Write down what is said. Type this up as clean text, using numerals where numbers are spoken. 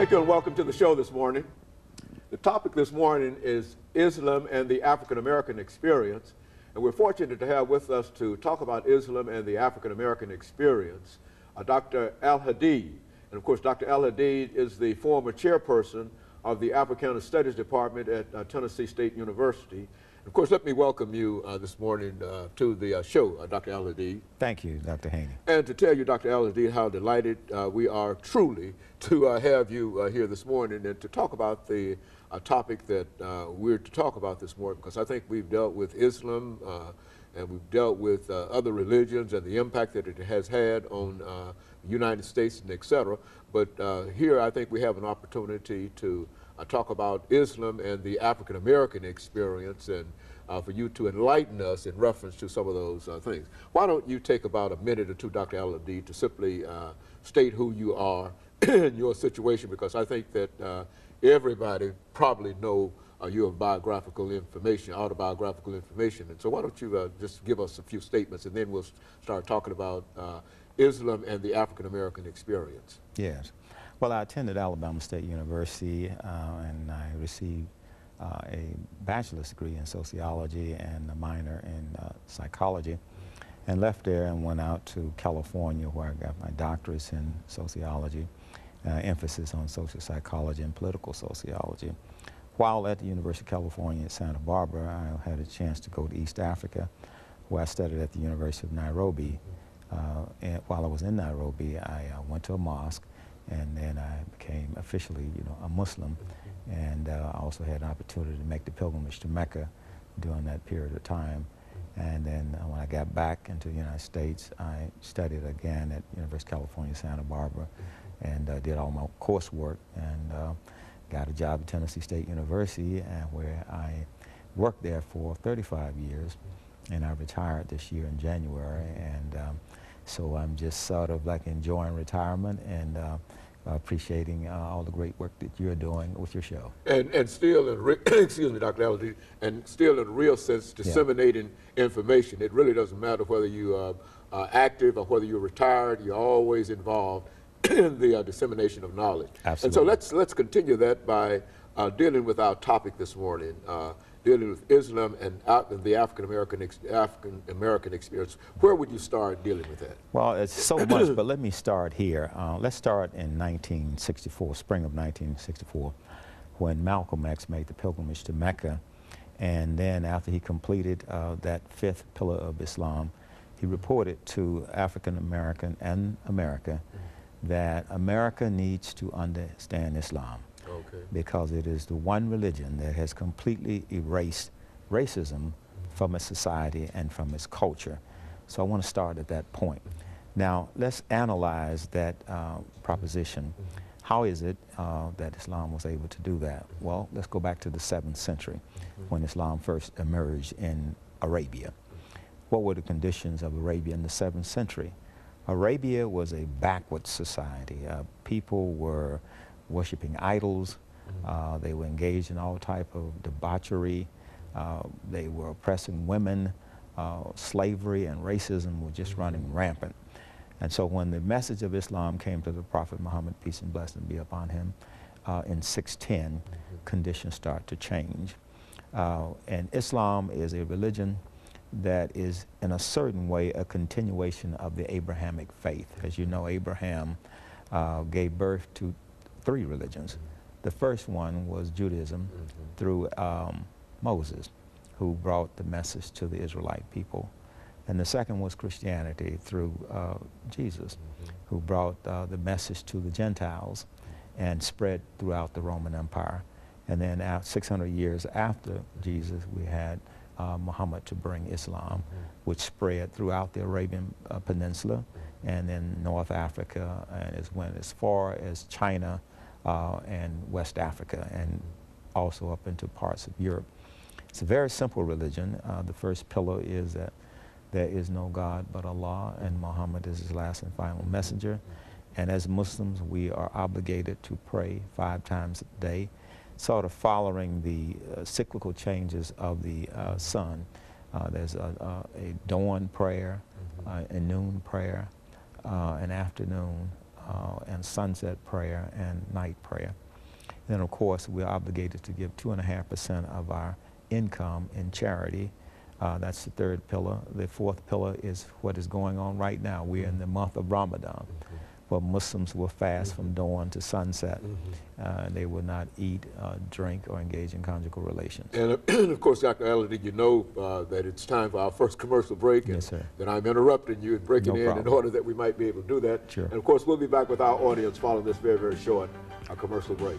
Thank you and welcome to the show this morning. The topic this morning is Islam and the African American experience. And we're fortunate to have with us to talk about Islam and the African American experience, Dr. Al-Hadid. And of course, Dr. Al-Hadid is the former chairperson of the Africana Studies Department at Tennessee State University. Of course, let me welcome you this morning to the show, Dr. Al-Hadid. Thank you, Dr. Haney. And to tell you, Dr. Al-Hadid, how delighted we are truly to have you here this morning and to talk about the topic that we're to talk about this morning, because I think we've dealt with Islam and we've dealt with other religions and the impact that it has had on the United States and et cetera. But here I think we have an opportunity to talk about Islam and the African American experience, and for you to enlighten us in reference to some of those things. Why don't you take about a minute or two, Dr. Al-Hadid, to simply state who you are in your situation, because I think that everybody probably know your biographical information, autobiographical information. And so why don't you just give us a few statements, and then we'll start talking about Islam and the African American experience. Yes. Well, I attended Alabama State University and I received a bachelor's degree in sociology and a minor in psychology, and left there and went out to California, where I got my doctorates in sociology, emphasis on social psychology and political sociology. While at the University of California at Santa Barbara, I had a chance to go to East Africa, where I studied at the University of Nairobi. And while I was in Nairobi, I went to a mosque, and then I became officially, a Muslim, and I also had an opportunity to make the pilgrimage to Mecca during that period of time. And then when I got back into the United States, I studied again at University of California, Santa Barbara, and did all my coursework, and got a job at Tennessee State University, where I worked there for 35 years, and I retired this year in January, and so I'm just sort of like enjoying retirement and appreciating all the great work that you're doing with your show. And still, in excuse me, Dr. Al-Hadid, and still in a real sense disseminating information. It really doesn't matter whether you are active or whether you're retired, you're always involved in the dissemination of knowledge. Absolutely. And so let's continue that by dealing with our topic this morning, dealing with Islam and the African American experience. Where would you start dealing with that? Well, it's so much, but let me start here. Let's start in 1964, spring of 1964, when Malcolm X made the pilgrimage to Mecca, and then after he completed that fifth pillar of Islam, he reported to African American and America that America needs to understand Islam. Okay. Because it is the one religion that has completely erased racism from its society and from its culture. So I want to start at that point. Now, let's analyze that proposition. How is it that Islam was able to do that? Well, let's go back to the 7th century, when Islam first emerged in Arabia. What were the conditions of Arabia in the 7th century? Arabia was a backward society. People were worshiping idols. They were engaged in all type of debauchery. They were oppressing women. Slavery and racism were just running rampant. And so when the message of Islam came to the Prophet Muhammad, peace and blessing be upon him, in 610, conditions start to change. And Islam is a religion that is in a certain way a continuation of the Abrahamic faith. As you know, Abraham gave birth to 3 religions. The first one was Judaism through Moses, who brought the message to the Israelite people. And the second was Christianity through Jesus, who brought the message to the Gentiles and spread throughout the Roman Empire. And then 600 years after Jesus, we had Muhammad to bring Islam, which spread throughout the Arabian Peninsula and then North Africa, and it went as far as China and West Africa, and also up into parts of Europe. It's a very simple religion. The first pillar is that there is no God but Allah, and Muhammad is his last and final messenger. And as Muslims, we are obligated to pray 5 times a day, sort of following the cyclical changes of the sun. There's a dawn prayer, a noon prayer, an afternoon and sunset prayer and night prayer. And then, of course, we're obligated to give 2.5% of our income in charity. That's the third pillar. The fourth pillar is what is going on right now. We're in the month of Ramadan, where Muslims will fast from dawn to sunset. They will not eat, drink, or engage in conjugal relations. And of course, Dr. Al-Hadid, you know that it's time for our first commercial break. Yes, sir. That I'm interrupting you and breaking No in problem. order that we might be able to do that. Sure. And of course, we'll be back with our audience following this very, very short commercial break.